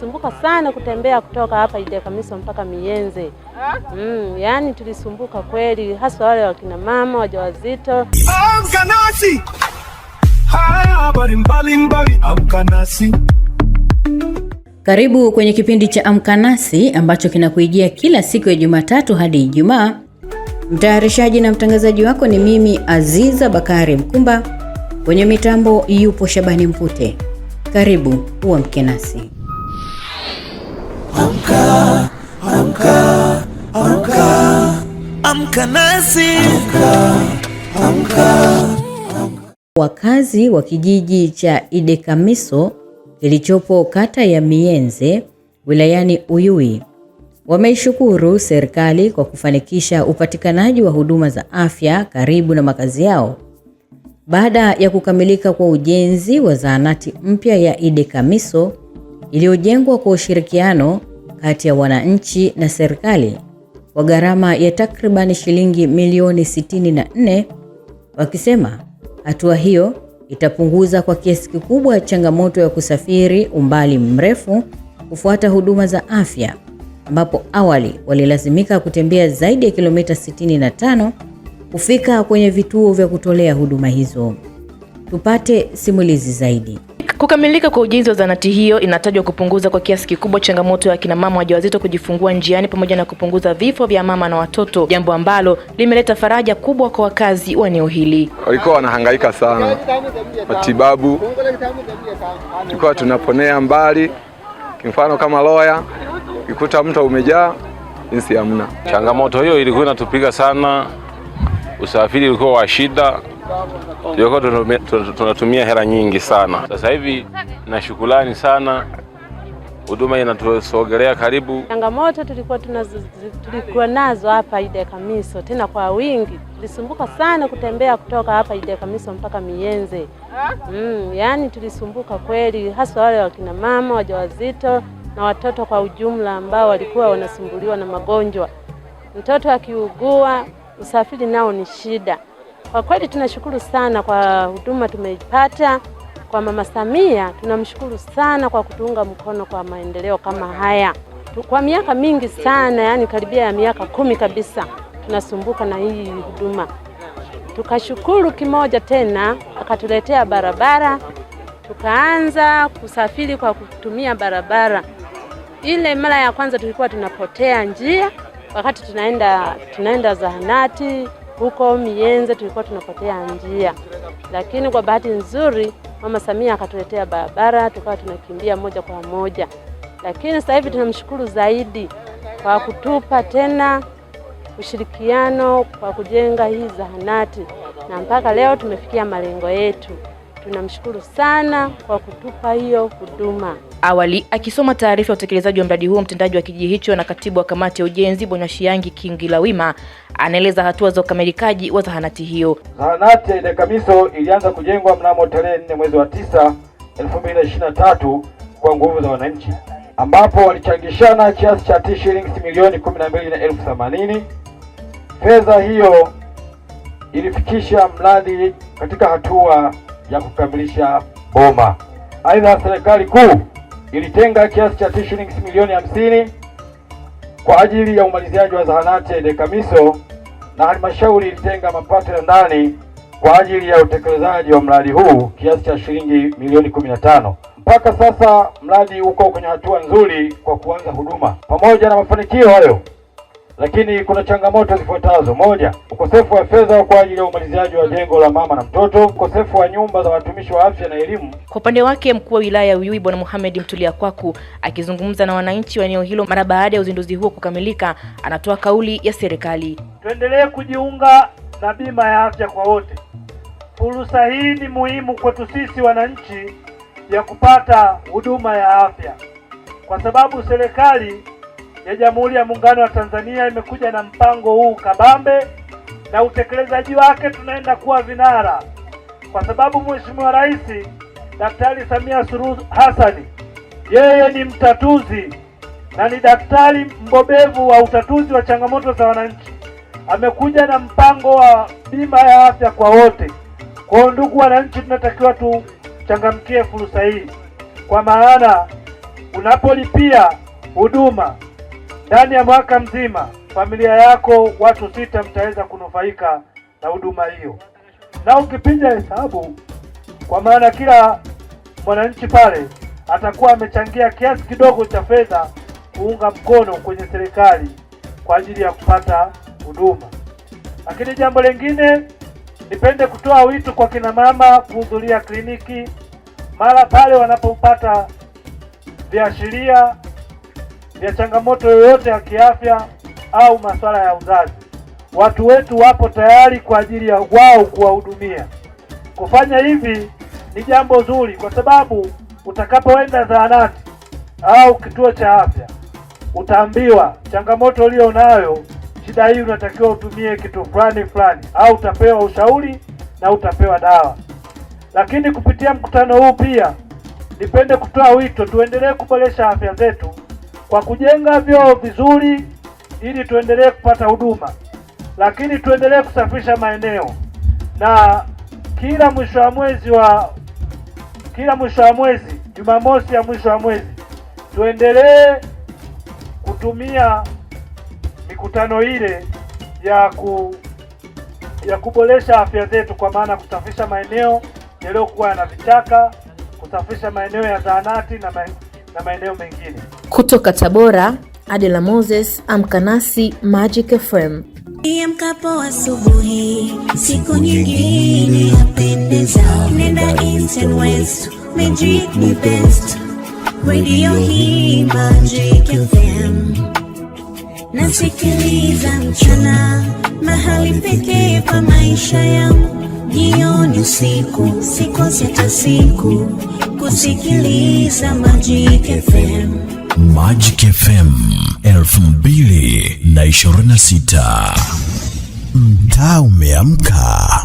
Sumbuka sana kutembea kutoka hapa Idekamiso mpaka Miyenze. Yani tulisumbuka kweli, hasa wale wakina mama wajawazito. Amka nasi. Haya habari mbalimbali, amka nasi. Karibu kwenye kipindi cha Amka Nasi ambacho kinakuijia kila siku ya Jumatatu hadi Ijumaa. Mtayarishaji na mtangazaji wako ni mimi Aziza Bakari Mkumba. Kwenye mitambo yupo Shabani Mpute. Karibu uamke nasi. Amka, amka, amka, amka nasi. Amka. Wakazi wa kijiji cha Idekamiso kilichopo kata ya Miyenze wilayani Uyui wameishukuru serikali kwa kufanikisha upatikanaji wa huduma za afya karibu na makazi yao baada ya kukamilika kwa ujenzi wa zahanati mpya ya Idekamiso iliyojengwa kwa ushirikiano kati ya wananchi na serikali kwa gharama ya takriban shilingi milioni 64, wakisema hatua hiyo itapunguza kwa kiasi kikubwa changamoto ya kusafiri umbali mrefu kufuata huduma za afya, ambapo awali walilazimika kutembea zaidi ya kilomita 65 kufika kwenye vituo vya kutolea huduma hizo. Tupate simulizi zaidi. Kukamilika kwa ujenzi wa zahanati hiyo inatajwa kupunguza kwa kiasi kikubwa changamoto ya kina mama wajawazito kujifungua njiani pamoja na kupunguza vifo vya mama na watoto, jambo ambalo limeleta faraja kubwa kwa wakazi wa eneo hili. Walikuwa wanahangaika sana matibabu, tulikuwa tunaponea mbali, kimfano kama Loya, ikuta mtu umejaa jinsi hamna. Changamoto hiyo ilikuwa inatupiga sana, usafiri ulikuwa wa shida. Tulikuwa tunatumia hela nyingi sana. Sasa hivi na shukrani sana, huduma inatusogelea karibu. Changamoto tulikuwa nazo hapa Idekamiso tena kwa wingi. Tulisumbuka sana kutembea kutoka hapa Idekamiso mpaka Miyenze. Yani tulisumbuka kweli, hasa wale wakina mama wajawazito na watoto kwa ujumla ambao walikuwa wanasumbuliwa na magonjwa. Mtoto akiugua, usafiri nao ni shida. Kwa kweli tunashukuru sana kwa huduma tumeipata. Kwa Mama Samia tunamshukuru sana kwa kutuunga mkono kwa maendeleo kama haya. Kwa miaka mingi sana, yani karibia ya miaka 10 kabisa tunasumbuka na hii huduma. Tukashukuru kimoja tena akatuletea barabara, tukaanza kusafiri kwa kutumia barabara. Ile mara ya kwanza tulikuwa tunapotea njia wakati tunaenda zahanati huko Miyenze, tulikuwa tunapotea njia. Lakini kwa bahati nzuri Mama Samia akatuletea barabara, tukawa tunakimbia moja kwa moja. Lakini sasa hivi tunamshukuru zaidi kwa kutupa tena ushirikiano kwa kujenga hii zahanati, na mpaka leo tumefikia malengo yetu. Tunamshukuru sana kwa kutupa hiyo huduma. Awali akisoma taarifa ya utekelezaji wa mradi huo, mtendaji wa kijiji hicho na katibu wa kamati ya ujenzi Bwana Shiangi Kingilawima anaeleza hatua za ukamilikaji wa zahanati hiyo. Zahanati ya Idekamiso ilianza kujengwa mnamo tarehe 4 mwezi wa 9 2023 kwa nguvu za wananchi, ambapo walichangishana kiasi cha shilingi milioni 12,80. Fedha hiyo ilifikisha mradi katika hatua ya kukamilisha boma. Aidha, serikali kuu ilitenga kiasi cha shilingi milioni 50 kwa ajili ya umaliziaji wa zahanati ya Idekamiso, na halmashauri ilitenga mapato ya ndani kwa ajili ya utekelezaji wa mradi huu kiasi cha shilingi milioni 15. Mpaka sasa mradi uko kwenye hatua nzuri kwa kuanza huduma. Pamoja na mafanikio hayo, lakini kuna changamoto zifuatazo. Moja, ukosefu wa fedha kwa ajili ya umaliziaji wa jengo la mama na mtoto, ukosefu wa nyumba za watumishi wa afya na elimu. Kwa upande wake, mkuu wa wilaya ya Uyui Bwana Mohamed Mtuliakwaku akizungumza na wananchi wa eneo hilo mara baada ya uzinduzi huo kukamilika, anatoa kauli ya serikali. Tuendelee kujiunga na bima ya afya kwa wote. Fursa hii ni muhimu kwetu sisi wananchi ya kupata huduma ya afya, kwa sababu serikali ya Jamhuri ya Muungano wa Tanzania imekuja na mpango huu kabambe, na utekelezaji wake tunaenda kuwa vinara, kwa sababu Mheshimiwa Rais Daktari Samia Suluhu Hassan yeye ni mtatuzi na ni daktari mbobevu wa utatuzi wa changamoto za wananchi. Amekuja na mpango wa bima ya afya kwa wote. Kwa ndugu wananchi, tunatakiwa tuchangamkie fursa hii, kwa maana Unapolipia huduma ndani ya mwaka mzima, familia yako watu 6 mtaweza kunufaika na huduma hiyo. Na ukipiga hesabu, kwa maana kila mwananchi pale atakuwa amechangia kiasi kidogo cha fedha kuunga mkono kwenye serikali kwa ajili ya kupata huduma. Lakini jambo lingine, nipende kutoa wito kwa kina mama kuhudhuria kliniki mara pale wanapopata viashiria vya changamoto yoyote ya kiafya au masuala ya uzazi. Watu wetu wapo tayari kwa ajili ya wao kuwahudumia. Kufanya hivi ni jambo zuri, kwa sababu utakapoenda zahanati au kituo cha afya utaambiwa changamoto ulio nayo, shida hii unatakiwa utumie kitu fulani, au utapewa ushauri na utapewa dawa. Lakini kupitia mkutano huu pia nipende kutoa wito, tuendelee kuboresha afya zetu kwa kujenga vyoo vizuri ili tuendelee kupata huduma, lakini tuendelee kusafisha maeneo, na kila mwisho wa mwezi, Jumamosi ya mwisho wa mwezi, tuendelee kutumia mikutano ile ya kuboresha afya zetu, kwa maana kusafisha maeneo yaliyokuwa na vichaka, kusafisha maeneo ya zahanati na maeneo mengine. Kutoka Tabora, Adela Moses, Amka Nasi, Magic FM. Amkapo asubuhi, siku nyingine yapendeza. Nenda East and West, Magic ni best. Radio hii Magic FM. Nasikiliza mchana, mahali pekee pa maisha yangu. Jioni, usiku, sikosi hata siku kusikiliza Magic FM. Magic FM 2026. Mtaa umeamka.